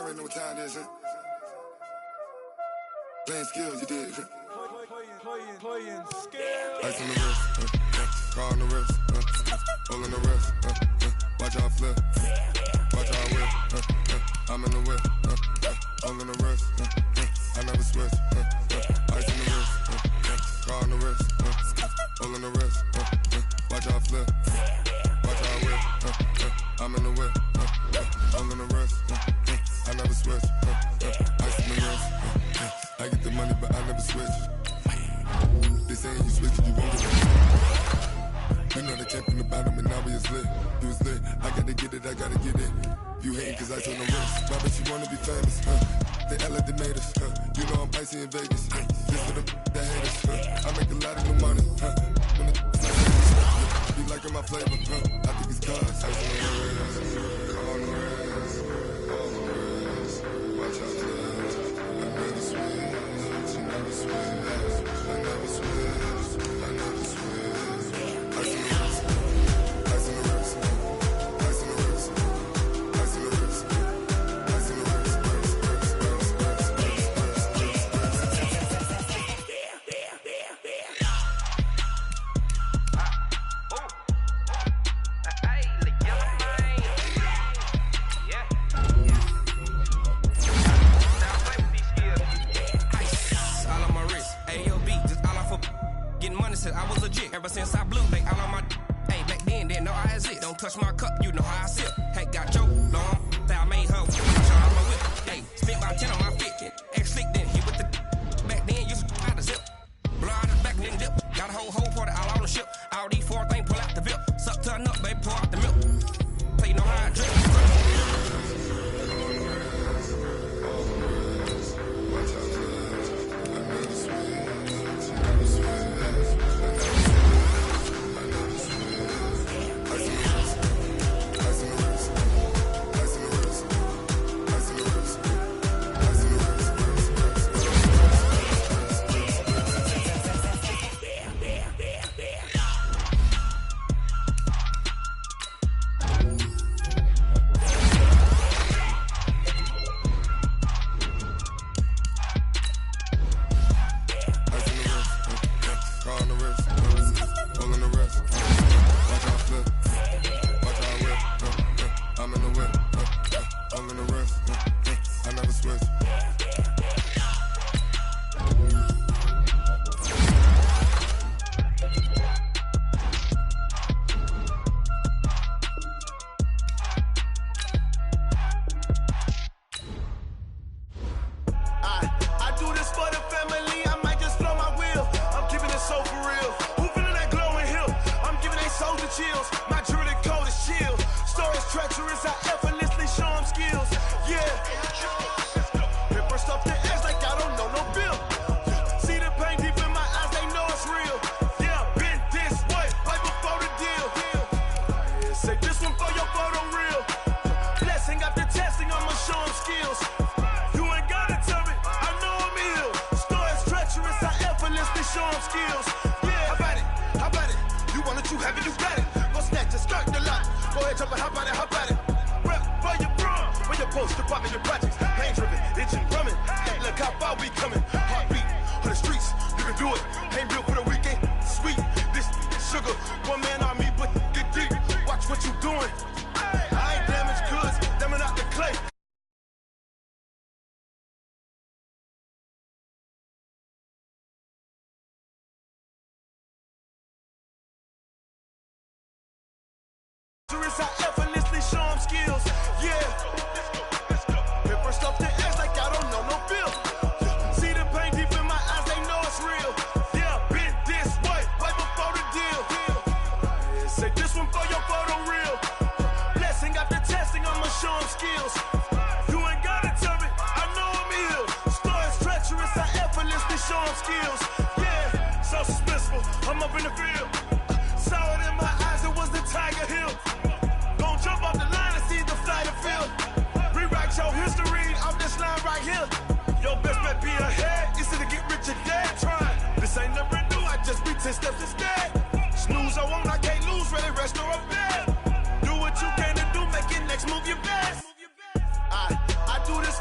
already know what time it is, huh? Playing skills, you did. Playing skills. Ice on the wrist, car on the wrist, hole in the wrist, watch out flip, watch out whip, I'm in the whip, hole in the wrist, I never switch, ice on the wrist, car on the wrist, hole in the wrist, watch out flip, watch out whip, I'm in the whip, hole in the wrist, I never switch, ice on the wrist, I get the money but I never switch. They saying you switch, you won't get it. You know they came from the bottom and now we is lit. You was lit, I gotta get it, I gotta get it. You hating cause I told them wrist. Why bet you wanna be famous, They act like they made us, You know I'm icy in Vegas, Just for the that hate us, I make a lot of new money, When the be liking my flavor, I think it's cause ice on the wrist, on the wrist, on the wrist. Watch out, I never switch, never switch. I never switch, I never switch. Ice in the wrist, ice in the wrist, ice in the wrist, ice in the wrist, ice in the wrist, I was legit ever since I blew. They all on my hey, back then didn't know I exist. Don't touch my cup, you know how I sip. Hey, got your long, that I made her. I my whip. Hey, spent about 10 on my 15. Ex-slick then hit with the back then used to out the zip. Blow out the back then dip. Got a whole party all on the ship. All these 4 things pull out the VIP. Suck to a nut, baby, pour out the milk. Play know how I drink. I effortlessly show them skills, Hit first up the edge like I don't know no feel. See the pain deep in my eyes, they know it's real. Been this way, right before the deal. Say this one for your photo reel. Blessing after testing, I'ma show them skills. You ain't gotta tell me, I know I'm ill. Story's treacherous, I effortlessly show them skills. So suspenseful, I'm up in the field. Saw it in my eyes, it was the Tiger Hill. Jump off the line and see the flight of field. Rewrite your history off this line right here. Your best bet be ahead, it's to get rich or dead trying. This ain't never new, I just be 10 steps instead. Snooze I won't, I can't lose, ready, rest or a bed. Do what you can to do, make it next move your best. I do this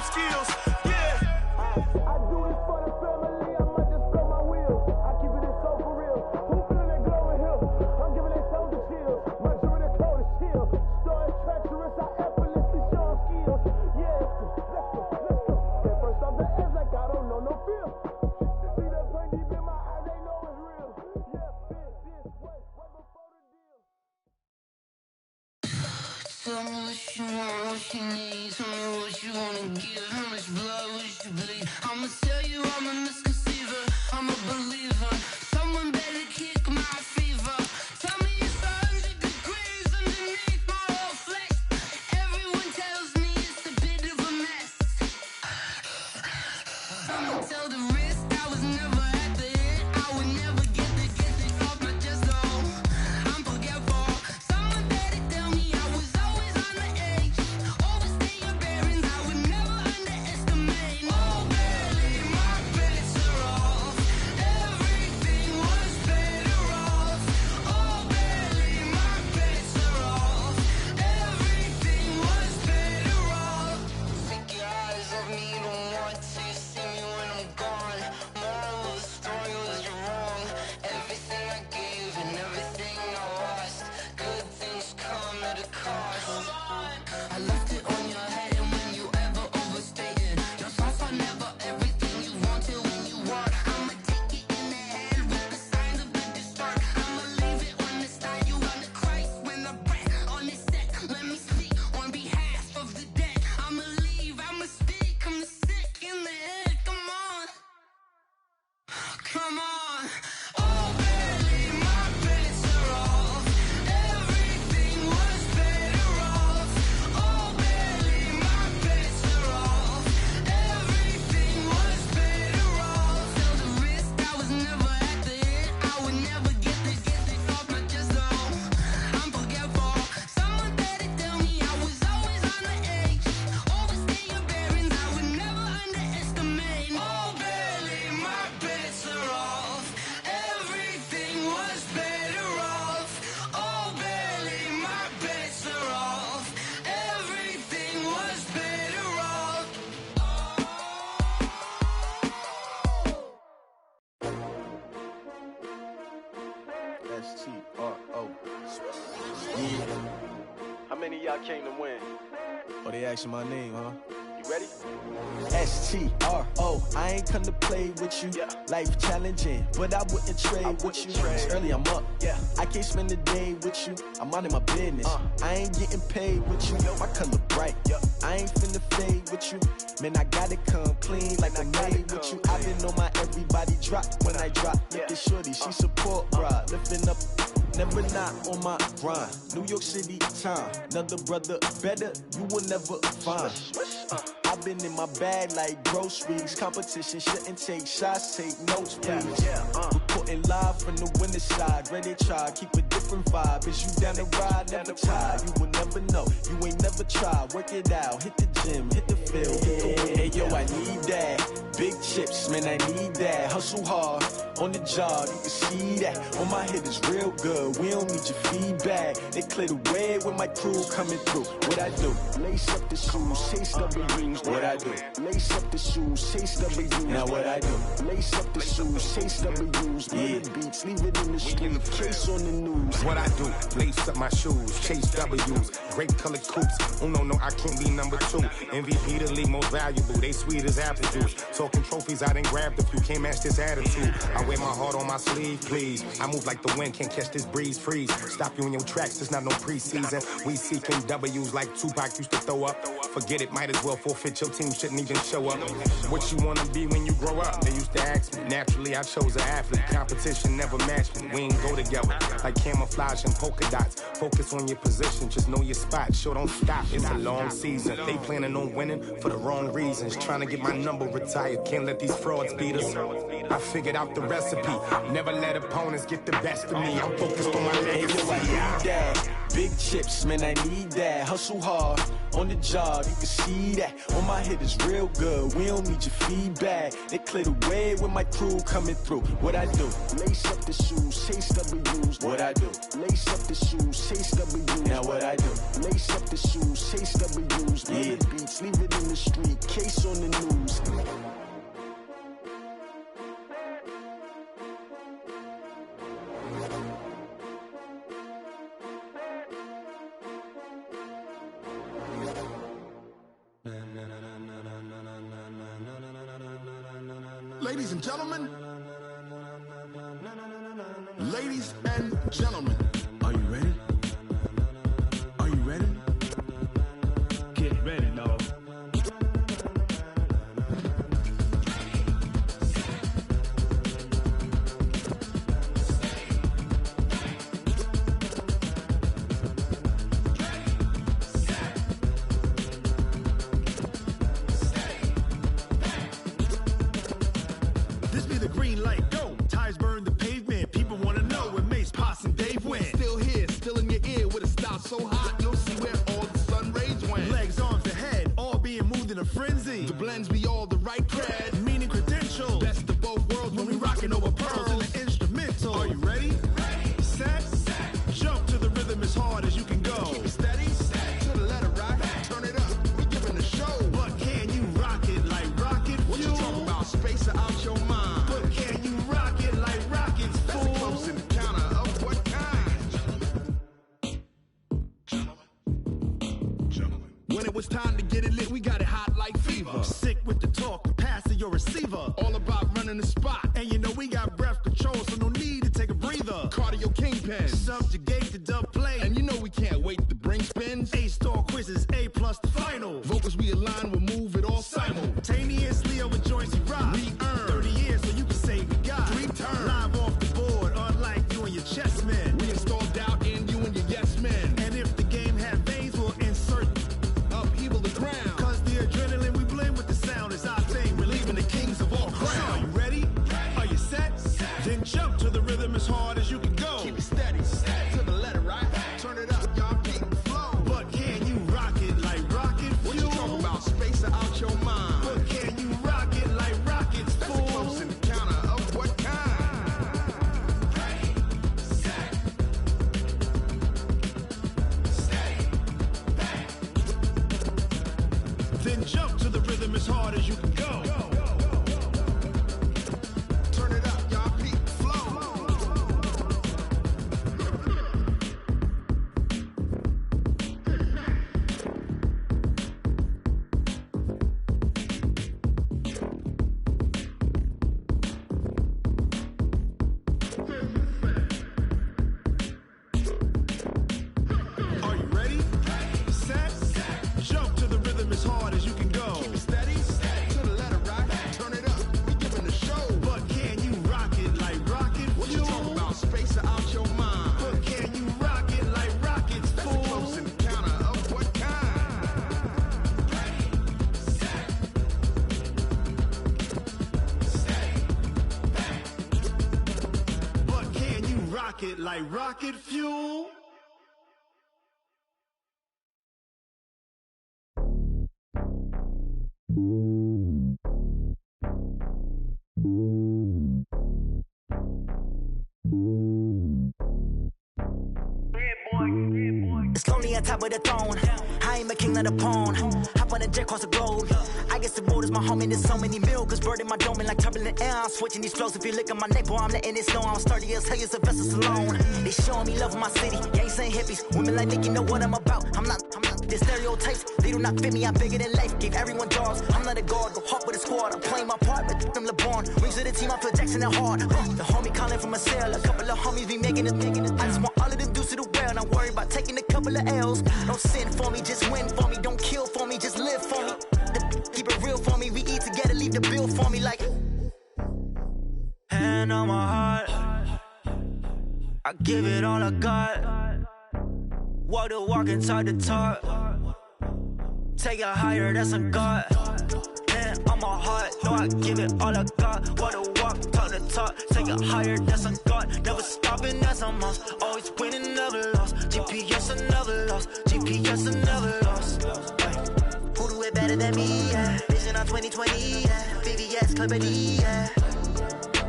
strong skills. Yeah. I do this for the family, I might just blow my wheels. I keep it so for real. Who feeling that glowing hill? I'm giving it soldier chills. My jewelry the cold is chill. Story treacherous, I effortlessly show skills. Yeah, let's go. At first off the edge like I don't know no feel. See that pain deep in my eyes, they know it's real. Yeah, this way before the deal. Tell me what you want, what you need. Tell me what you wanna give. How much blood would you bleed? I'ma tell you I'm a misconceiver. I'm a believer. Someone better kick my fever. Tell me it's 100 degrees underneath my whole flesh. Everyone tells me it's a bit of a mess. I'ma tell the risk I was never at the hit. I would never get it off my chest though. I'm forgetful. Someone better tell me I was always on the edge. Overstay your bearings, I would never underestimate. Oh, barely, my bets are off. Everything was better off. Oh, barely, my bets are off. Everything was better off. Take your eyes off me, you don't want to see me when I'm gone. Moral of the story was you're wrong. Everything I gave and everything I lost. Good things come at a cost. I left it on your head, and when you ever overstated, your thoughts are never everything you wanted when you want. I'ma take it in the head with the signs of the distort. I'ma leave it on the side. You on the Christ when the breath on this set. Let me speak on behalf of the dead. I'ma leave, I'ma speak. I'm the sick in the head. Come on, come on. Oh, barely, my bets are off. Everything was better off. Oh, barely, my bets are off. Everything was better off. Tell the risk I was never at the hit. I would never get it off my chest though. I'm forgetful. Someone better tell me I was always on the edge. Overstay your bearings, I would never underestimate. Oh, barely, my bets are off. Everything was better off. Oh, barely, my bets are off. Everything was better off. S-T-R-O. Yeah. How many of y'all came to win? Oh, they asking my name, huh? You ready? S-T-R-O. I ain't come to play with you. Yeah. Life challenging, but I wouldn't trade with you. trade. It's early, I'm up. Yeah. I can't spend the day with you. I'm out of my business. I ain't getting paid with you. My color bright. I ain't finna fade with you. Man, I gotta come clean like I made with you. I been on my everybody drop when I drop. Look at shorty, she support, bruh. Lifting up, never not on my grind. New York City time, another brother better, you will never find. I've been in my bag like groceries. Competition shouldn't take shots, take notes, please. Reporting live from the winter side. Ready to try, keep a different vibe. Is you down the ride, never tired. You will never know, you ain't never tried. Work it out, hit the gym, hit the field, hit the win. Hey yo, I need that. Big chips, man, I need that. Hustle hard, on the job, you can see that. On my head is real good, we don't need your feedback. They clear the way with my crew coming through. What I do? Lace up the shoes, chase W's. What I do? Lace up the shoes, chase W's. Now what I do? Lace up the shoes, chase W's. Yeah, beats, leave it in the street, case on the news. What I do, lace up my shoes, chase W's, great colored coops. Oh no, I can't be number 2. MVP the league most valuable, they sweet as apple juice. Talking trophies, I done grabbed a few, can't match this attitude. I wear my heart on my sleeve, please. I move like the wind, can't catch this breeze, freeze. Stop you in your tracks, there's not no preseason. We seeking W's like Tupac used to throw up. Forget it, might as well forfeit, your team shouldn't even show up. What you wanna be when you grow up? They used to ask me, naturally I chose an athlete. Competition never matched me, we ain't go together. Like camouflage and polka dots. Focus on your position, just know your spot. Sure, don't stop, it's a long season. They planning on winning for the wrong reasons. Trying to get my number retired, can't let these frauds beat us. I figured out the recipe, never let opponents get the best of me. I'm focused on my legacy. Hey yo, I need that. Big chips, man, I need that. Hustle hard, on the job, you can see that. On my head is real good, we don't need your feedback. They clear the way with my crew coming through. What I do? Lace up the shoes, chase W's. What I do? Lace up the shoes, chase W's. Now what I do? Lace up the shoes, chase W's. Yeah. The beats, leave it in the street, case on the news. Ladies and gentlemen, ladies and gentlemen, are you ready? Are you ready? Get ready, dog. this be the green light, go. Tires burn the pavement, people wanna know where Mace, Posse, and Dave went. Still here, still in your ear with a style so hot, you'll see where all the sun rays went. Legs, arms, and head, all being moved in a frenzy. The blends be all the right cred, meaning credentials. Best of both worlds when we rockin' over pearls in the instrumental. Are you ready? Set, jump to the rhythm as hard as you can go. Keep it steady, to the letter right, turn it up, we giving the show. But can you rock it like rocket fuel? What you talking about, space out your mind? But can you rock it like rockets, fool? That's a close encounter of what kind? Gentlemen. When it was time to get it lit, we got it hot like fever. Sick with the talk, the pass to your receiver. All about running the spot, and you know we got breath control, so no need to take a breather. Cardio kingpin, subjugate the dub play, and you know we can't wait to bring spins. A-star quizzes, A+ the final. Vocals we align, we'll move it all simultaneously over joints we rock. We earn 30 years, so you can say we got 3 turns. Live off the board, unlike you and your chess men. We install doubt in you and your yes men. And if the game had veins, we'll insert upheaval the ground. Cause the adrenaline we blend with the sound is our thing. We're leaving the kings of all crowns. So are you ready? Are you set? Then jump to the rhythm as hard as you can go. Keep it steady, to the letter right. Turn it up, y'all keep the flow. But can you rock it like rocket fuel? What you talking about, space out your mind? But can you rock it like rockets, fool? That's a close encounter of what kind? Then jump to the rhythm as hard as you can go. Turn it up, y'all keep the flow. Are you ready? Set, jump to the rhythm as hard as you can go. Keep it steady, to the letter right. Turn it up, we giving the show. But can you rock it like rocket fuel? What you talking about, space out your mind? But can you rock it like rockets, fool? That's a close encounter of what kind? But can you rock it like rocket fuel? It's lonely on top of the throne. I ain't a king of the pawn. Hop on a jet across the globe. I guess the road is my home and there's so many milkers. Bird in my dome and like turbulent air. I'm switching these flows. If you look at my neck, boy, I'm letting it snow. I'm sturdy as hell, as a vessel alone. They showing me love in my city. Gangsta hippies. Women like Nick, you know what I'm about. I'm not. The stereotypes, they do not fit me. I'm bigger than life. Gave everyone jobs. I'm not a guard. Go hawk with a squad. I'm playing my part, but I'm LeBron. Rings of the team, I feel Jackson and hard. The homie calling from a cell. A couple of homies be making it. I just want all of them dudes to do well. Not worry about taking a couple of L's. Don't sin for me, just win for me. Don't kill for me, just live for me. Keep it real for me. We eat together, leave the bill for me like. Hand on my heart, I give it all I got. Walk the walk and talk the talk. Take it higher, that's a God. Hand on my heart, no, I give it all I got. Walk the walk, talk the talk. Take it higher, that's a God. Never stopping, that's a must. Always winning, never lost. GPS, I never lost. GPS, I never lost. than me, yeah. Vision on 2020, yeah. VVS, Liberty, yeah.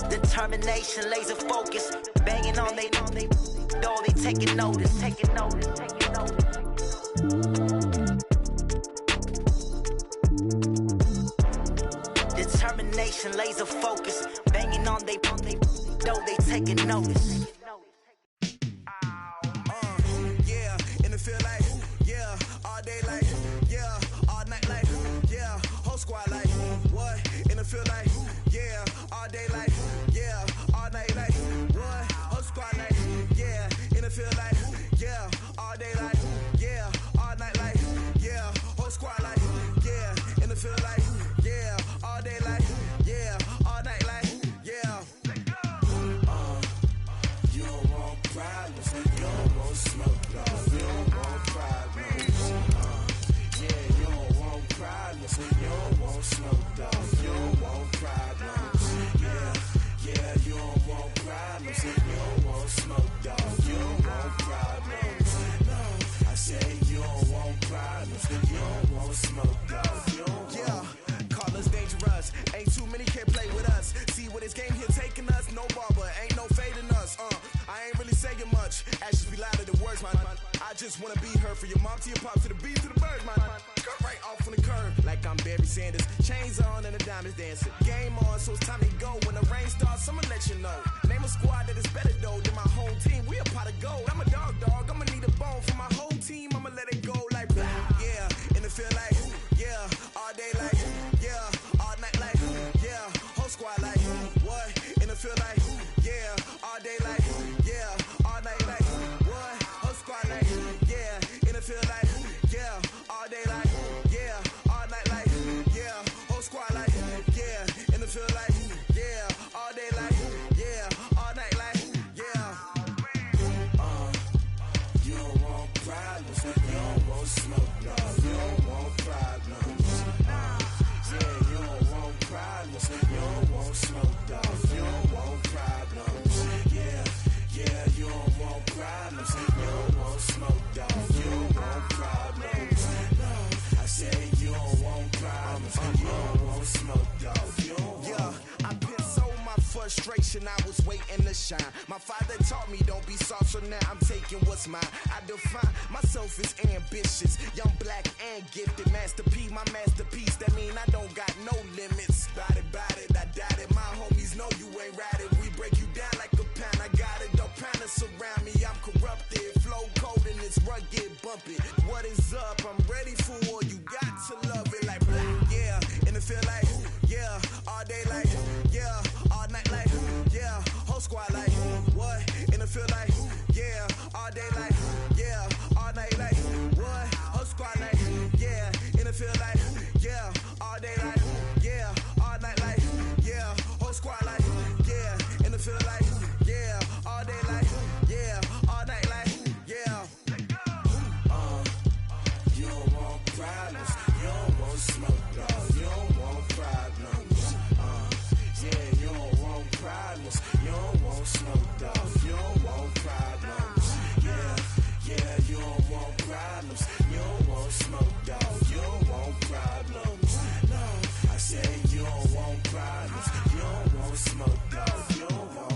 Determination, laser focus. Banging on they door, they taking notice. Determination, laser focus. Banging on they door, they taking notice. Yeah, in the field like, yeah, all day like, yeah, all night like, yeah, whole squad like, what? In the field like, yeah, all day like, yeah, all night like, what? Whole squad like, yeah, in the field like, yeah, all day like, yeah, all night like, yeah, whole squad like, yeah, in the field like, yeah, all day like, yeah, all night like, yeah. You don't want problems, you don't want smoke, dog. You don't want problems. Yeah, you don't want problems, you don't want smoke, dog. You don't want problems. Yeah, you don't want problems, you don't want smoke, dog. You don't want problems. No, I say you don't want problems, you don't want smoke, dog. You don't yeah, call us dangerous. Ain't too many can play with us. See what this game here taking us. No barber, ain't no fading us. I ain't really saying much. Actions be louder than words, man. I just wanna be heard for your mom to your pop to the beat to the birds, man. Cut right off on the curb like I'm Barry Sanders. Chains on and the diamonds dancing. Game on, so it's time to go. When the rain starts, I'ma let you know. Name a squad that is better though than my whole team. We a pot of gold. I'm a dog. I'ma need a bone for my whole team. I'ma let it go like yeah. In the field like yeah. All day like yeah. All night like yeah. Whole squad like what? In the field like yeah. All day like yeah. All night like what? Whole squad like yeah. In the field like yeah. All day like yeah. All night like yeah. Whole squad like yeah. In the field like yeah. All day like yeah. All night like yeah. You don't want problems, you don't want smoke, no. You don't want problems. Yeah, you don't want problems, you don't want smoke, dog. You don't want problems. Yeah, you don't want problems, you don't want smoke, dog. You don't want problems. No, I say you don't want problems, you don't want smoke, dog. You don't yeah, I've been so my frustration, I was waiting to shine. My father taught me don't be soft, so now I'm taking what's mine. I define myself as ambitious, young, black, and gifted. Master P, my masterpiece, that mean I don't got no limits. Bout it, I doubt it. My homies know you ain't ratted. We break you down like a pound. I got it, don't pound us around me. I'm corrupted, flow cold and it's rugged, bumpy. What is up? I'm ready for war. You got to love it like yeah. In the field like yeah. All day like yeah. All night like yeah. Whole squad like what? In the field like yeah. All day like yeah. All night like what? Whole squad like yeah. In the field like yeah. All day like yeah. All night like yeah. Whole squad like yeah. In the field like yeah. All day like yeah. All night like yeah. You don't want problems, you don't want smoke, dog. You don't want problems. Yeah, you don't want problems, you don't want smoke, dog. You don't want problems. Yeah, you don't want problems, you don't want smoke, dog. You don't want problems. No, I say you don't want problems, you don't want smoke, dog. You don't want.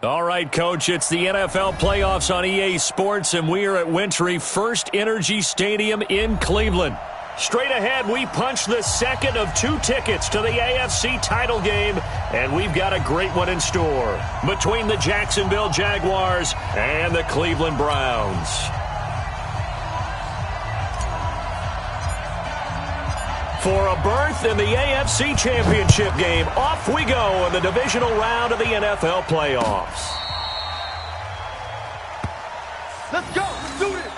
All right, Coach, it's the NFL playoffs on EA Sports, and we are at Wintry First Energy Stadium in Cleveland. Straight ahead, we punch the second of 2 tickets to the AFC title game, and we've got a great one in store between the Jacksonville Jaguars and the Cleveland Browns. For a berth in the AFC Championship game, off we go in the divisional round of the NFL playoffs. Let's go. Let's do this.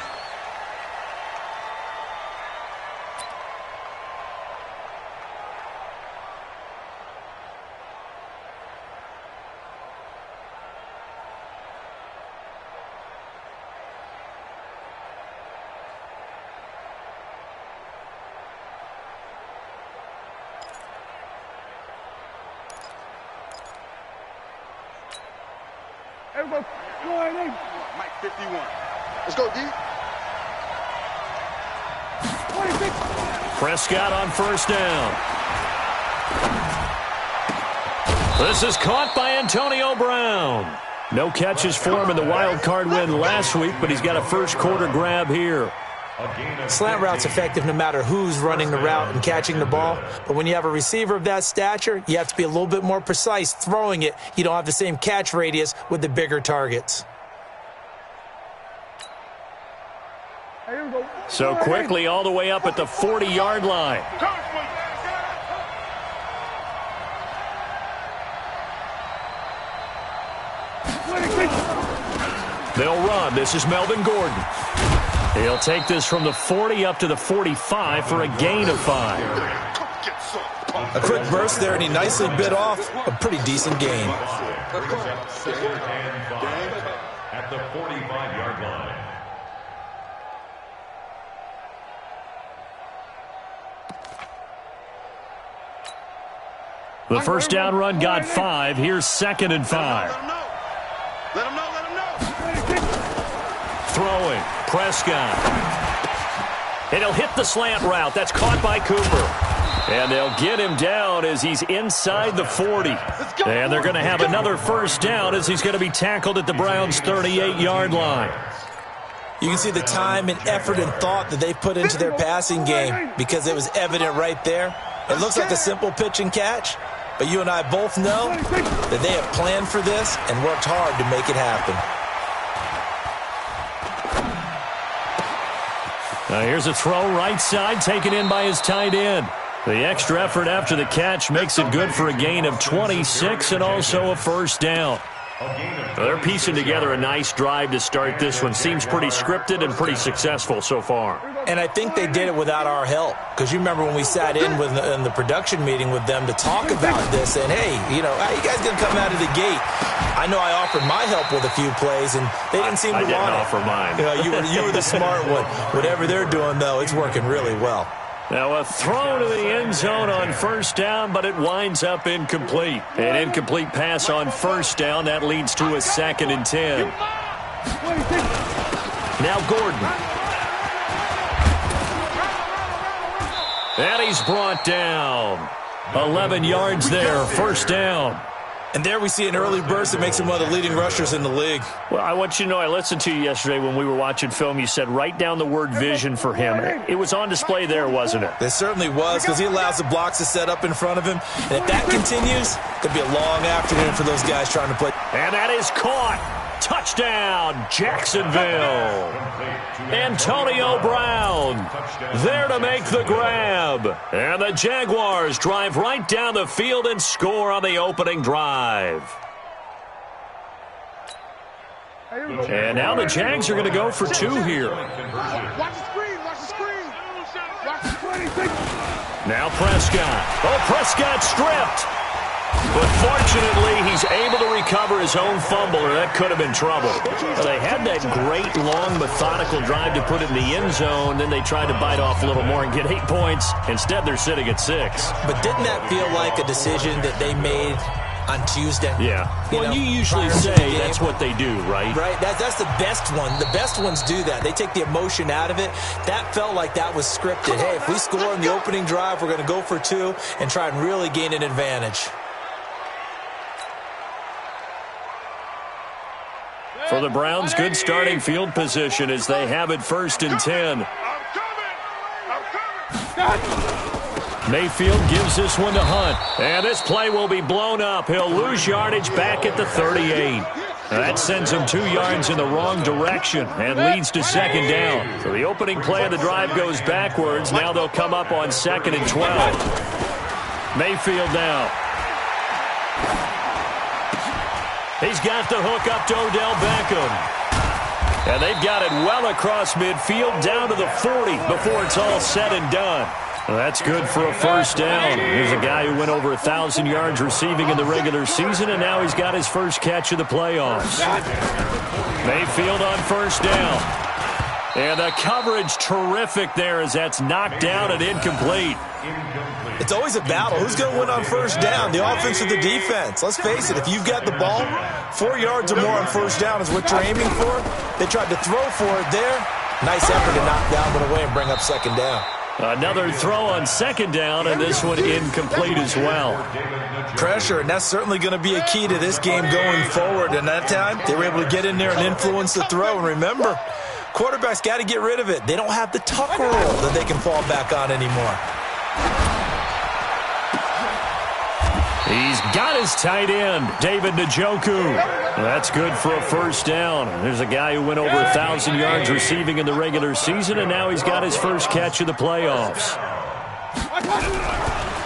Everybody, Mike 51. Let's go, D. 26. Prescott on first down. This is caught by Antonio Brown. No catches for him in the wild card win last week, but he's got a first quarter grab here. Slant route's effective no matter who's running the route and catching the ball. But when you have a receiver of that stature, you have to be a little bit more precise throwing it. You don't have the same catch radius with the bigger targets. So quickly all the way up at the 40-yard line. They'll run. This is Melvin Gordon. He'll take this from the 40 up to the 45 for a gain of 5. A quick burst there, and he nicely bit off a pretty decent gain. At the 45-yard line. The first down run got 5. Here's 2nd and 5. Let him know. Throwing. Prescott. And he'll hit the slant route. That's caught by Cooper. And they'll get him down as he's inside the 40. And they're going to have another first down as he's going to be tackled at the Browns' 38-yard line. You can see the time and effort and thought that they put into their passing game because it was evident right there. It looks like a simple pitch and catch, but you and I both know that they have planned for this and worked hard to make it happen. Now here's a throw right side taken in by his tight end. The extra effort after the catch makes it good for a gain of 26 and also a first down. They're piecing together a nice drive to start this one. Seems pretty scripted and pretty successful so far. And I think they did it without our help. Because you remember when we sat in the production meeting with them to talk about this, and hey, you know, how you guys going to come out of the gate? I know I offered my help with a few plays, and they didn't seem to want it. I didn't offer mine. You know, you were the smart one. Whatever they're doing, though, it's working really well. Now a throw to the end zone on first down, but it winds up incomplete. An incomplete pass on first down. That leads to a 2nd and 10. Now Gordon. And he's brought down. 11 yards there, first down. And there we see an early burst that makes him one of the leading rushers in the league. Well, I want you to know, I listened to you yesterday when we were watching film. You said write down the word vision for him. It was on display there, wasn't it? It certainly was, because he allows the blocks to set up in front of him. And if that continues, it could be a long afternoon for those guys trying to play. And that is caught. Touchdown, Jacksonville. Antonio Brown there to make the grab. And the Jaguars drive right down the field and score on the opening drive. And now the Jags are going to go for 2 here. Watch the screen. Watch the screen. Watch the 26. Now Prescott. Oh, Prescott stripped. But fortunately, he's able to recover his own fumble, or that could have been trouble. Well, they had that great, long, methodical drive to put it in the end zone. Then they tried to bite off a little more and get 8 points. Instead, they're sitting at 6. But didn't that feel like a decision that they made on Tuesday? Yeah. Well, you usually say that's what they do, right? Right. That's the best one. The best ones do that. They take the emotion out of it. That felt like that was scripted. Hey, if we score in the opening drive, we're going to go for 2 and try and really gain an advantage. For the Browns, good starting field position as they have it 1st and 10. Mayfield gives this one to Hunt. And this play will be blown up. He'll lose yardage back at the 38. That sends him 2 yards in the wrong direction and leads to 2nd down. So the opening play of the drive goes backwards. Now they'll come up on 2nd and 12. Mayfield now. He's got the hook up to Odell Beckham. And they've got it well across midfield down to the 40 before it's all said and done. Well, that's good for a 1st down. Here's a guy who went over 1,000 yards receiving in the regular season, and now he's got his first catch of the playoffs. Mayfield on 1st down. And the coverage terrific there as that's knocked down and incomplete. It's always a battle. Who's going to win on 1st down, the offense or the defense? Let's face it, if you've got the ball, 4 yards or more on 1st down is what you're aiming for. They tried to throw for it there. Nice effort to knock that one away and bring up 2nd down. Another throw on 2nd down, and this one incomplete as well. Pressure, and that's certainly going to be a key to this game going forward. And that time, they were able to get in there and influence the throw. And remember, quarterbacks got to get rid of it. They don't have the tuck rule that they can fall back on anymore. He's got his tight end, David Njoku. That's good for a 1st down. There's a guy who went over 1,000 yards receiving in the regular season, and now he's got his first catch of the playoffs.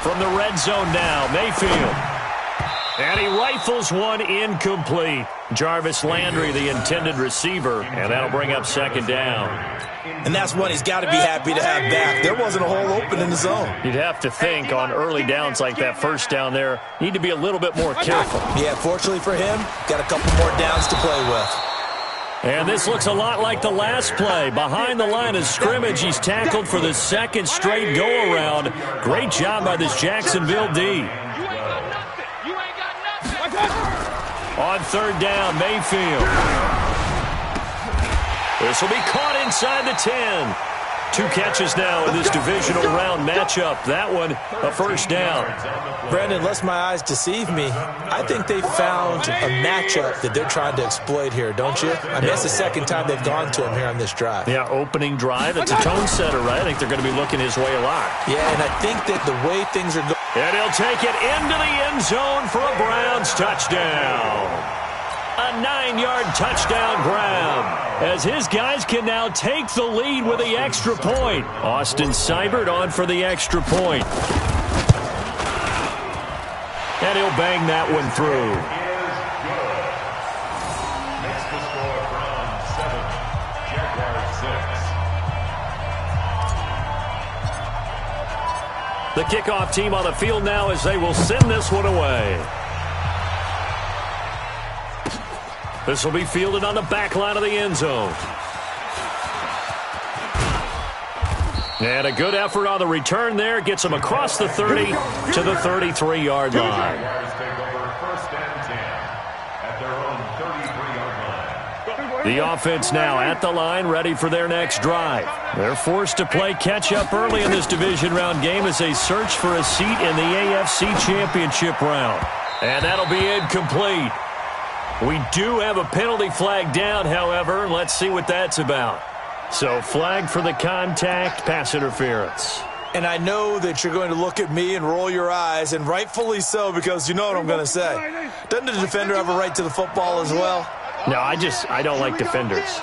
From the red zone now, Mayfield. And he rifles one incomplete. Jarvis Landry, the intended receiver, and that'll bring up 2nd down. And that's one he's got to be happy to have back. There wasn't a hole open in the zone. You'd have to think on early downs like that 1st down there, need to be a little bit more careful. Yeah, fortunately for him, got a couple more downs to play with. And this looks a lot like the last play. Behind the line of scrimmage, he's tackled for the 2nd straight go-around. Great job by this Jacksonville D. On 3rd down, Mayfield. This will be caught inside the 10. 2 catches now in this divisional round matchup. That one, a 1st down. Brandon, unless my eyes deceive me, I think they found a matchup that they're trying to exploit here, don't you? I mean, that's the 2nd time they've gone to him here on this drive. Yeah, opening drive. It's a tone setter, right? I think they're going to be looking his way a lot. Yeah, and I think that the way things are going... And he'll take it into the end zone for a Browns touchdown. A 9-yard touchdown grab as his guys can now take the lead with the extra point. Austin Seibert on for the extra point. And he'll bang that one through. Makes the score Browns 7, Jaguars 6. The kickoff team on the field now as they will send this one away. This will be fielded on the back line of the end zone. And a good effort on the return there. Gets him across the 30 to the 33-yard line. Jaguars take over 1st and 10 at their own 33-yard line. The offense now at the line, ready for their next drive. They're forced to play catch-up early in this division round game as they search for a seat in the AFC Championship round. And that'll be incomplete. We do have a penalty flag down, however. Let's see what that's about. So flag for the contact, pass interference. And I know that you're going to look at me and roll your eyes, and rightfully so, because you know what I'm going to say. Doesn't the defender have a right to the football as well? No, I don't like defenders.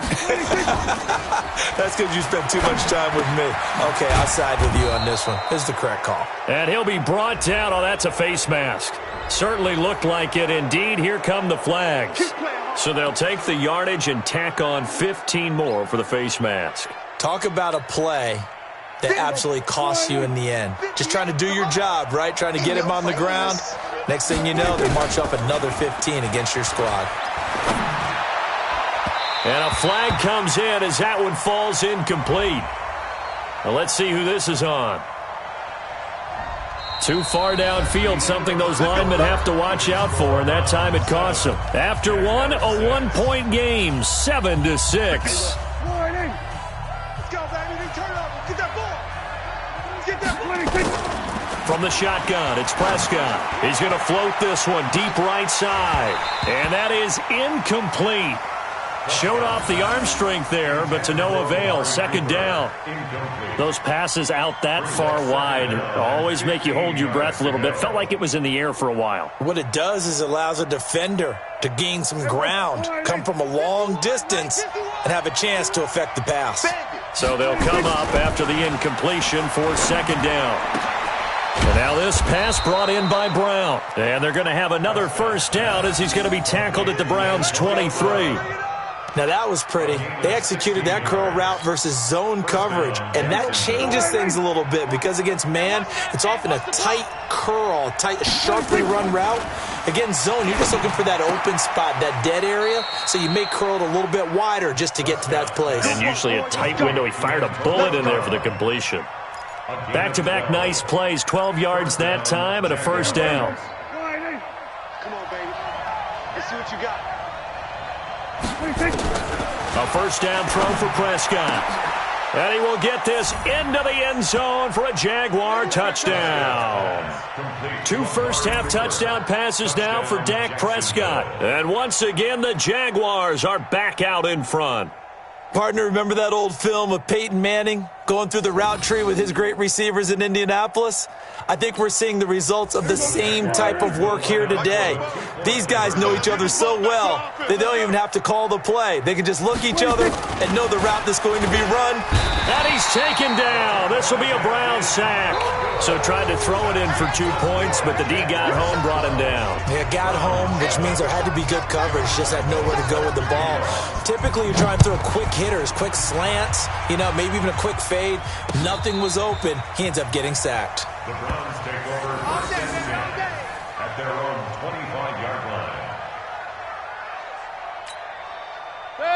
That's because you spent too much time with me. Okay, I'll side with you on this one. This is the correct call. And he'll be brought down. Oh, that's a face mask. Certainly looked like it. Indeed, here come the flags. So they'll take the yardage and tack on 15 more for the face mask. Talk about a play that absolutely costs you in the end. Just trying to do your job, right? Trying to get him on the ground. Next thing you know, they march up another 15 against your squad. And a flag comes in as that one falls incomplete. Now let's see who this is on. Too far downfield, something those linemen have to watch out for, and that time it costs them. After one, a one-point game, 7-6. Let's go, baby. Turn up. Get that ball. Get that ball. From the shotgun, it's Prescott. He's going to float this one deep right side, and that is incomplete. Showed off the arm strength there, but to no avail. Second down. Those passes out that far wide always make you hold your breath a little bit. Felt like it was in the air for a while. What it does is it allows a defender to gain some ground, come from a long distance, and have a chance to affect the pass. So they'll come up after the incompletion for second down. And now this pass brought in by Brown. And they're going to have another first down as he's going to be tackled at the Browns' 23. Now that was pretty. They executed that curl route versus zone coverage, and that changes things a little bit because against man, it's often a tight curl, tight, sharply run route. Against zone, you're just looking for that open spot, that dead area, so you may curl it a little bit wider just to get to that place. And usually a tight window. He fired a bullet in there for the completion. Back-to-back nice plays, 12 yards that time and a first down. Come on, baby. Let's see what you got. A first down throw for Prescott. And he will get this into the end zone for a Jaguar touchdown. 2 first-half touchdown passes now for Dak Prescott. And once again, the Jaguars are back out in front. Partner, remember that old film of Peyton Manning going through the route tree with his great receivers in Indianapolis? I think we're seeing the results of the same type of work here today. These guys know each other so well, they don't even have to call the play. They can just look each other and know the route that's going to be run. And he's taken down. This will be a Brown sack. So tried to throw it in for 2 points, but the D got home, brought him down. Yeah, got home, which means there had to be good coverage. Just had nowhere to go with the ball. Typically, you try and throw quick hitters, quick slants, maybe even a quick fade. Nothing was open. He ends up getting sacked. The Browns take over first and 10 at their own 25-yard line.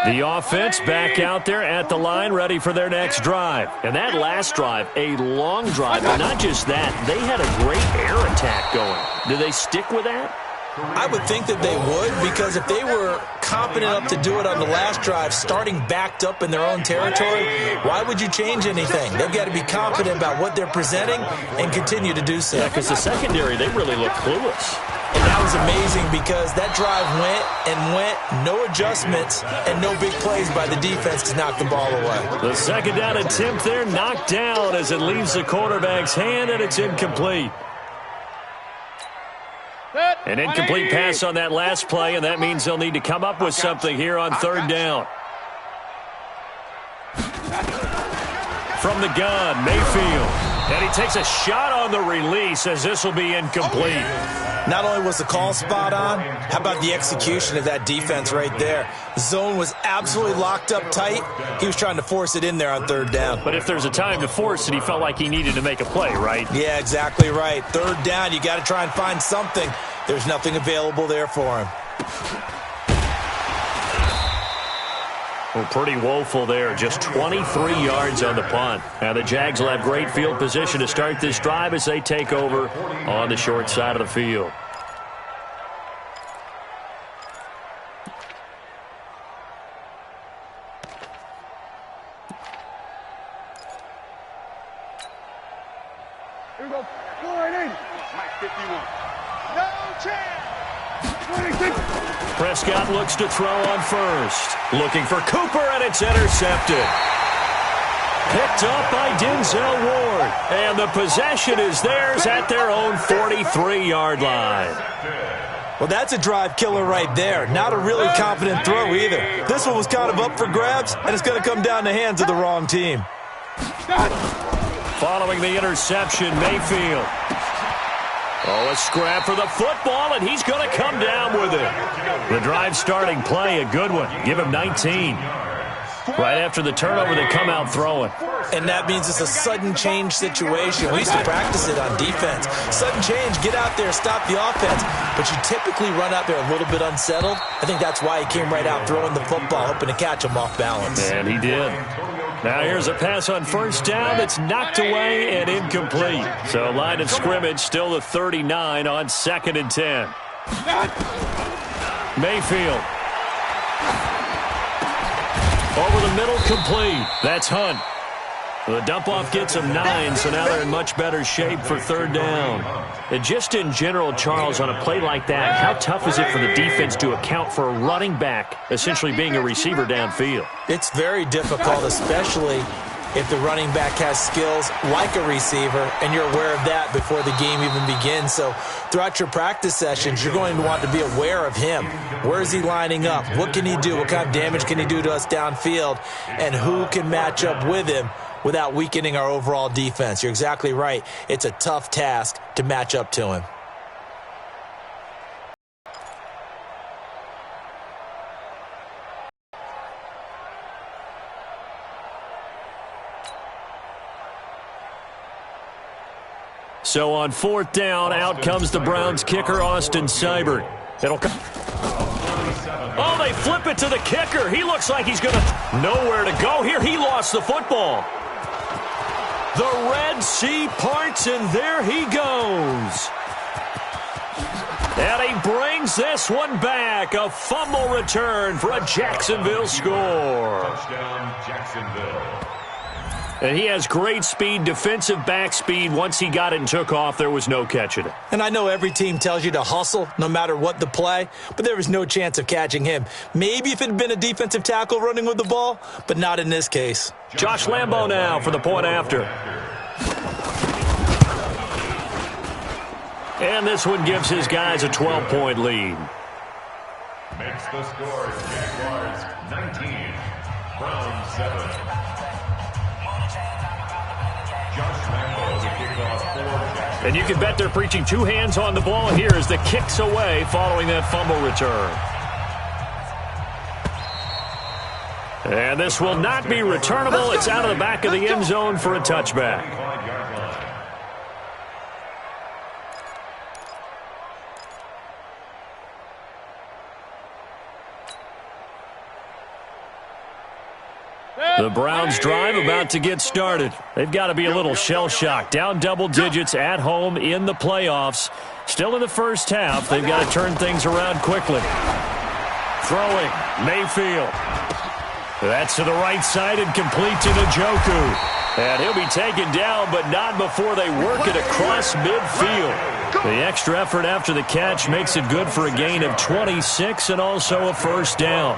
The offense back out there at the line, ready for their next drive. And that last drive, a long drive. But not just that, they had a great air attack going. Do they stick with that? I would think that they would, because if they were competent enough to do it on the last drive, starting backed up in their own territory, why would you change anything? They've got to be confident about what they're presenting and continue to do so. Yeah, because the secondary, they really look clueless. And that was amazing because that drive went and went, no adjustments, and no big plays by the defense to knock the ball away. The second down attempt there knocked down as it leaves the quarterback's hand, and it's incomplete. An incomplete pass on that last play, and that means they'll need to come up with something here on third down. From the gun, Mayfield. And he takes a shot on the release as this will be incomplete. Not only was the call spot on, how about the execution of that defense right there? Zone was absolutely locked up tight. He was trying to force it in there on third down. But if there's a time to force it, he felt like he needed to make a play, right? Yeah, exactly right. Third down, you got to try and find something. There's nothing available there for him. Well, pretty woeful there. Just 23 yards on the punt. Now the Jags will have great field position to start this drive as they take over on the short side of the field. Here we go. Go right in. Mike 51. No chance. 26. Prescott looks to throw on first. Looking for Cooper, and it's intercepted. Picked up by Denzel Ward. And the possession is theirs at their own 43-yard line. Well, that's a drive killer right there. Not a really confident throw either. This one was kind of up for grabs, and it's going to come down the hands of the wrong team. Following the interception, Mayfield. Oh, a scrap for the football, and he's going to come down with it. The drive starting play, a good one. Give him 19. Right after the turnover, they come out throwing. And that means it's a sudden change situation. We used to practice it on defense. Sudden change, get out there, stop the offense. But you typically run out there a little bit unsettled. I think that's why he came right out throwing the football, hoping to catch him off balance. And he did. Now here's a pass on first down that's knocked away and incomplete. So line of scrimmage still the 39 on 2nd and 10. Mayfield. Over the middle, complete. That's Hunt. The dump-off gets them 9, so now they're in much better shape for third down. And just in general, Charles, on a play like that, how tough is it for the defense to account for a running back essentially being a receiver downfield? It's very difficult, especially if the running back has skills like a receiver, and you're aware of that before the game even begins. So throughout your practice sessions, you're going to want to be aware of him. Where is he lining up? What can he do? What kind of damage can he do to us downfield? And who can match up with him without weakening our overall defense? You're exactly right. It's a tough task to match up to him. So on fourth down, out comes the Browns kicker, Austin Seibert. It'll come. Oh, they flip it to the kicker. He looks like he's going to nowhere to go here. He lost the football. The Red Sea parts, and there he goes. And he brings this one back. A fumble return for a Jacksonville score. Touchdown, Jacksonville. And he has great speed, defensive back speed. Once he got it and took off, there was no catching it. And I know every team tells you to hustle no matter what the play, but there was no chance of catching him. Maybe if it had been a defensive tackle running with the ball, but not in this case. Josh Lambo now for the point after. And this one gives his guys a 12-point lead. Makes the score Jaguars 19, Browns 7. And you can bet they're preaching two hands on the ball here as the kick's away following that fumble return. And this will not be returnable. It's out of the back of the end zone for a touchback. The Browns drive about to get started. They've got to be a little shell-shocked. Down double digits at home in the playoffs. Still in the first half. They've got to turn things around quickly. Throwing, Mayfield. That's to the right side and complete to Njoku. And he'll be taken down, but not before they work it across midfield. The extra effort after the catch makes it good for a gain of 26 and also a first down.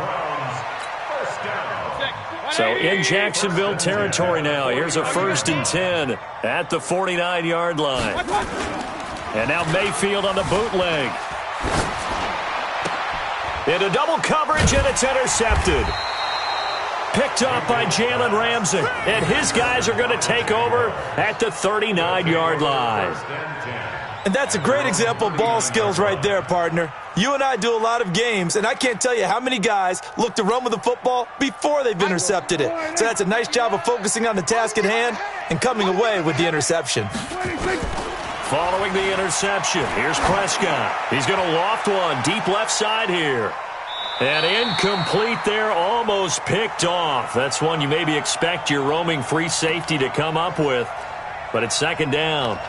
So in Jacksonville territory now. Here's a 1st and 10 at the 49-yard line. And now Mayfield on the bootleg. Into double coverage, and it's intercepted. Picked up by Jalen Ramsey. And his guys are going to take over at the 39-yard line. And that's a great example of ball skills right there, partner. You and I do a lot of games, and I can't tell you how many guys look to run with the football before they've intercepted it. So that's a nice job of focusing on the task at hand and coming away with the interception. Following the interception, here's Prescott. He's going to loft one deep left side here. And incomplete there, almost picked off. That's one you maybe expect your roaming free safety to come up with. But it's second down.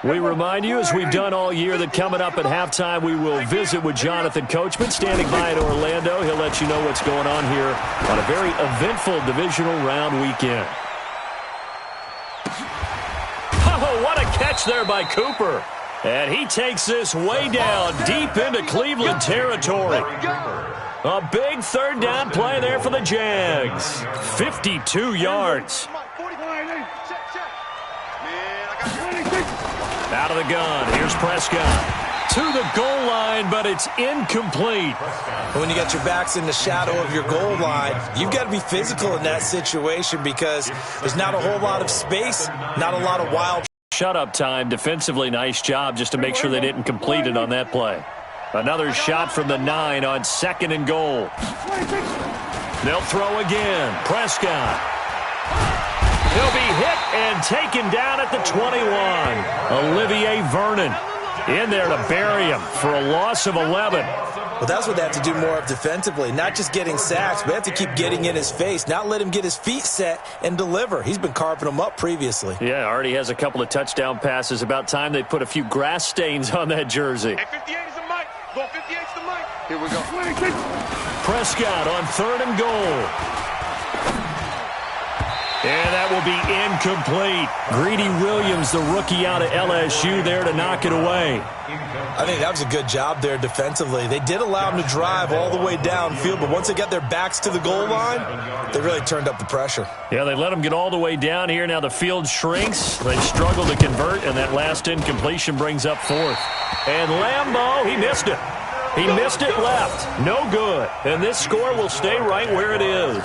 We remind you, as we've done all year, that coming up at halftime, we will visit with Jonathan Coachman, standing by in Orlando. He'll let you know what's going on here on a very eventful divisional round weekend. Oh, what a catch there by Cooper. And he takes this way down, deep into Cleveland territory. A big third down play there for the Jags. 52 yards. Out of the gun, here's Prescott. To the goal line, but it's incomplete. When you got your backs in the shadow of your goal line, you've got to be physical in that situation because there's not a whole lot of space, not a lot of wild. Shut-up time, defensively nice job just to make sure they didn't complete it on that play. Another shot from the 9 on 2nd and goal. They'll throw again. Prescott. He'll be hit and taken down at the 21. Olivier Vernon. in there to bury him for a loss of 11. Well, that's what they have to do more of defensively. Not just getting sacks, but they have to keep getting in his face, not let him get his feet set and deliver. He's been carving them up previously. Yeah, already has a couple of touchdown passes. About time they put a few grass stains on that jersey. Hey, 58 is the mic. Go 58's the mic. Here we go. Prescott on 3rd and goal. And that will be incomplete. Greedy Williams, the rookie out of LSU, there to knock it away. I think that was a good job there defensively. They did allow him to drive all the way downfield, but once they got their backs to the goal line, they really turned up the pressure. Yeah, they let him get all the way down here. Now the field shrinks. They struggle to convert, and that last incompletion brings up 4th. And Lambeau, he missed it. He missed it left. No good. And this score will stay right where it is.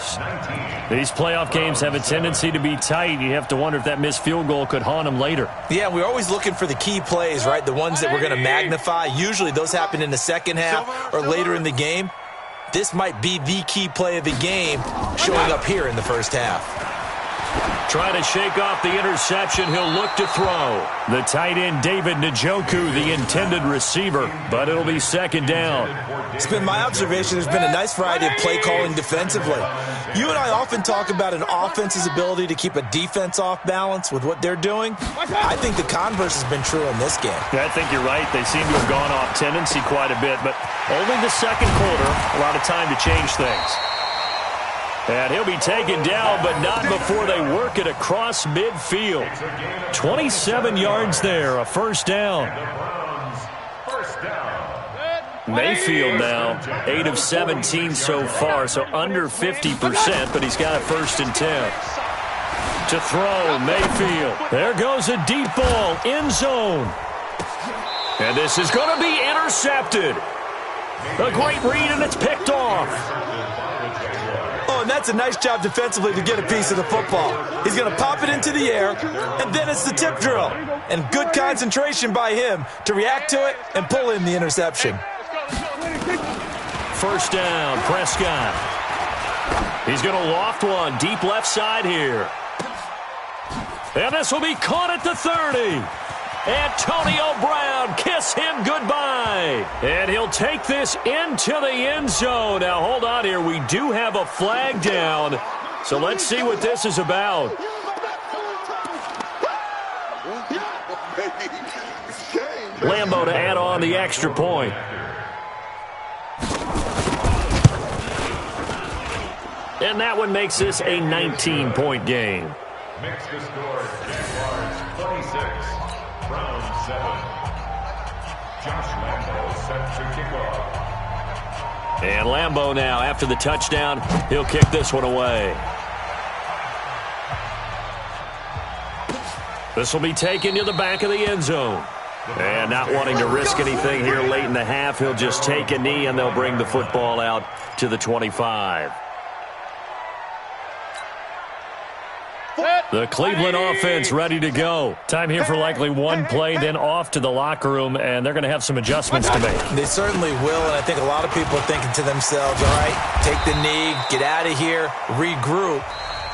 These playoff games have a tendency to be tight. You have to wonder if that missed field goal could haunt them later. Yeah, we're always looking for the key plays, right? The ones that we're going to magnify. Usually those happen in the second half or later in the game. This might be the key play of the game showing up here in the first half. Trying to shake off the interception. He'll look to throw. The tight end, David Njoku, the intended receiver, but it'll be 2nd down. It's been my observation there's been a nice variety of play calling defensively. You and I often talk about an offense's ability to keep a defense off balance with what they're doing. I think the converse has been true in this game. Yeah, I think you're right. They seem to have gone off tendency quite a bit, but only the second quarter, a lot of time to change things. And he'll be taken down, but not before they work it across midfield. 27 yards there, a 1st down. Mayfield now, 8 of 17 so far, so under 50%, but he's got a 1st and 10. To throw, Mayfield. There goes a deep ball, end zone. And this is going to be intercepted. A great read, and it's picked off. Oh, and that's a nice job defensively to get a piece of the football. He's going to pop it into the air, and then it's the tip drill. And good concentration by him to react to it and pull in the interception. 1st down, Prescott. He's going to loft one deep left side here. And this will be caught at the 30. Antonio Brown, kiss him goodbye. And he'll take this into the end zone. Now, hold on here. We do have a flag down. So let's see what this is about. Lambeau to add on the extra point. And that one makes this a 19-point game. Makes the score Jaguars 26, Brown 7. Josh Lambeau set to kick off. And Lambeau now, after the touchdown, he'll kick this one away. This will be taken to the back of the end zone. And not wanting to risk anything here late in the half, he'll just take a knee and they'll bring the football out to the 25. The Cleveland offense ready to go. Time here for likely one play, then off to the locker room, and they're going to have some adjustments to make. They certainly will, and I think a lot of people are thinking to themselves, all right, take the knee, get out of here, regroup.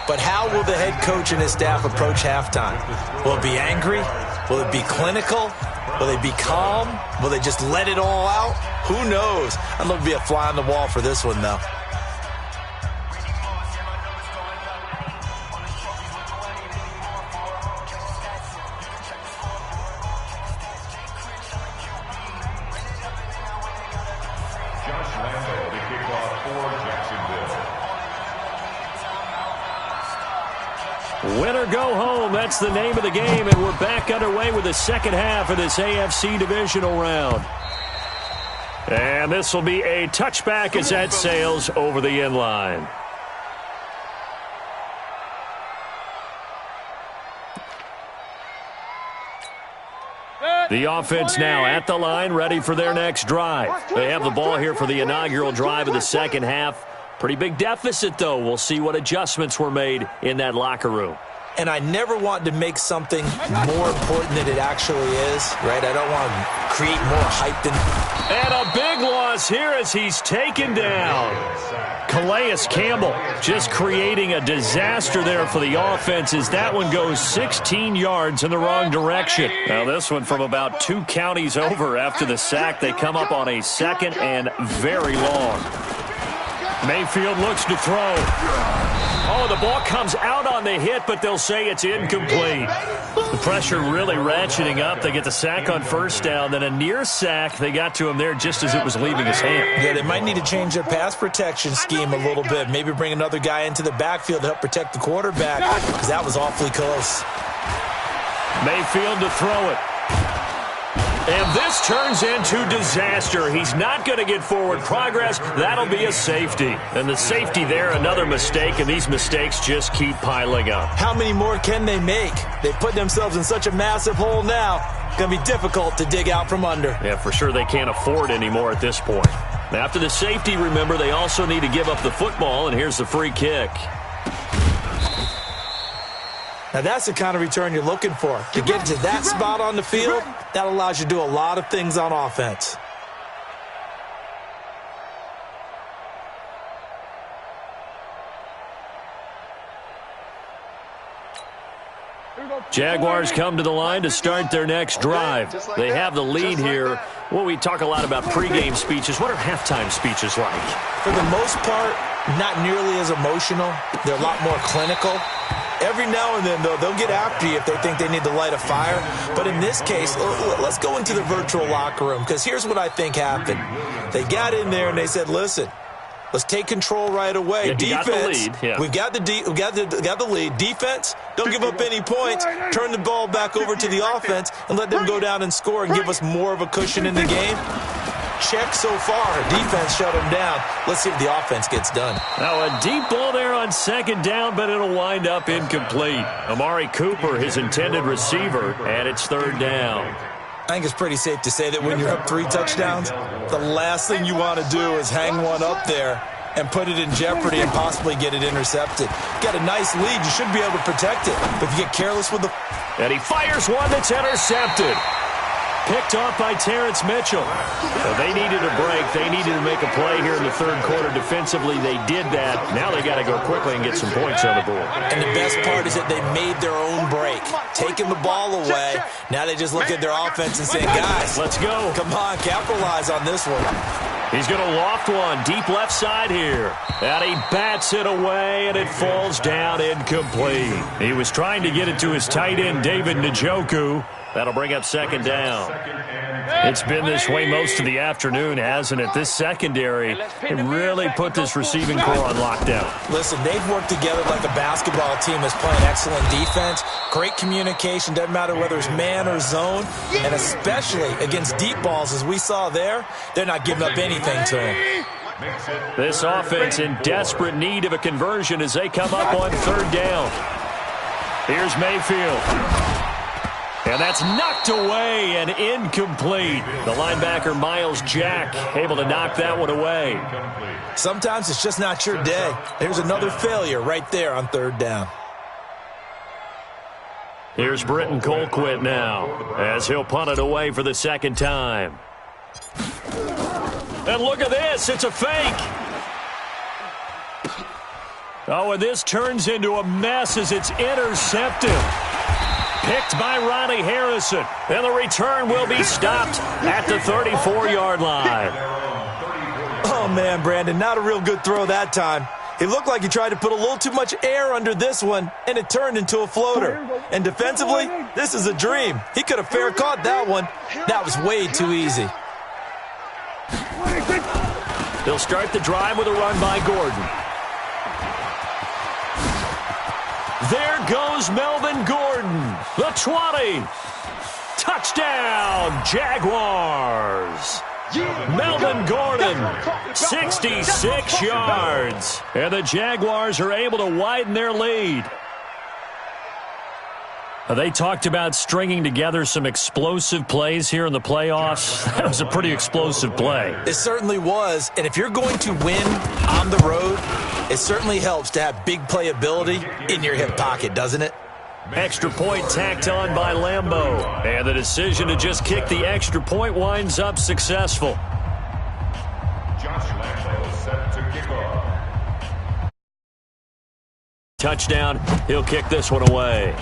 But how will the head coach and his staff approach halftime? Will it be angry? Will it be clinical? Will they be calm? Will they just let it all out? Who knows? I'd love to be a fly on the wall for this one, though. Win or go home, that's the name of the game, and we're back underway with the second half of this AFC divisional round. And this will be a touchback as that sails over the end line. The offense now at the line, ready for their next drive. They have the ball here for the inaugural drive of the second half. Pretty big deficit, though. We'll see what adjustments were made in that locker room. and I never want to make something more important than it actually is, right? I don't want to create more hype than... And a big loss here as he's taken down. Calais Campbell just creating a disaster there for the offense as that one goes 16 yards in the wrong direction. Now this one from about 2 counties over after the sack. They come up on a 2nd and very long. Mayfield looks to throw. Oh, the ball comes out on the hit, but they'll say it's incomplete. The pressure really ratcheting up. They get the sack on 1st down, then a near sack. They got to him there just as it was leaving his hand. Yeah, they might need to change their pass protection scheme a little bit. Maybe bring another guy into the backfield to help protect the quarterback, because that was awfully close. Mayfield to throw it. And this turns into disaster. He's not going to get forward progress. That'll be a safety. And the safety there, another mistake, and these mistakes just keep piling up. How many more can they make? They put themselves in such a massive hole now. It's going to be difficult to dig out from under. Yeah, for sure they can't afford anymore at this point. After the safety, remember, they also need to give up the football, and here's the free kick. Now, that's the kind of return you're looking for. To get to that spot on the field, that allows you to do a lot of things on offense. Jaguars come to the line to start their next drive. They have the lead here. Well, we talk a lot about pregame speeches. What are halftime speeches like? For the most part, not nearly as emotional. They're a lot more clinical. Every now and then, though, they'll get after you if they think they need to light a fire. But in this case, let's go into the virtual locker room, because here's what I think happened. They got in there and they said, listen, let's take control right away. Yeah, defense, got the lead. Yeah. we've got the lead. Defense, don't give up any points. Turn the ball back over to the offense and let them go down and score and give us more of a cushion in the game. Check so far. Defense shut him down. Let's see if the offense gets done. Now a deep ball there on 2nd down, but it'll wind up incomplete. Amari Cooper, his intended receiver, and it's 3rd down. I think it's pretty safe to say that when you're up 3 touchdowns, the last thing you want to do is hang one up there and put it in jeopardy and possibly get it intercepted. Got a nice lead. You should be able to protect it. But if you get careless with the... And he fires one that's intercepted. Picked off by Terrence Mitchell. So they needed a break. They needed to make a play here in the 3rd quarter defensively. They did that. Now they got to go quickly and get some points on the board. And the best part is that they made their own break, taking the ball away. Now they just look at their offense and say, guys, let's go. Come on, capitalize on this one. He's going to loft one deep left side here. And he bats it away, and it falls down incomplete. He was trying to get it to his tight end, David Njoku. That'll bring up 2nd down. It's been this way most of the afternoon, hasn't it? This secondary can really put this receiving core on lockdown. Listen, they've worked together like a basketball team that's playing excellent defense. Great communication, doesn't matter whether it's man or zone. And especially against deep balls, as we saw there, they're not giving up anything to him. This offense in desperate need of a conversion as they come up on 3rd down. Here's Mayfield. And that's knocked away and incomplete. The linebacker, Miles Jack, able to knock that one away. Sometimes it's just not your day. There's another failure right there on 3rd down. Here's Britton Colquitt now as he'll punt it away for the 2nd time. And look at this. It's a fake. Oh, and this turns into a mess as it's intercepted. Picked by Ronnie Harrison. And the return will be stopped at the 34-yard line. Oh, man, Brandon, not a real good throw that time. It looked like he tried to put a little too much air under this one, and it turned into a floater. And defensively, this is a dream. He could have fair caught that one. That was way too easy. They'll start the drive with a run by Gordon. There goes Melvin Gordon. The 20. Touchdown, Jaguars. Melvin Gordon, 66 yards. And the Jaguars are able to widen their lead. They talked about stringing together some explosive plays here in the playoffs. That was a pretty explosive play. It certainly was. And if you're going to win on the road, it certainly helps to have big playability in your hip pocket, doesn't it? Extra point tacked on by Lambo. And the decision to just kick the extra point winds up successful. Josh Lambo set to kick off. Touchdown. He'll kick this one away.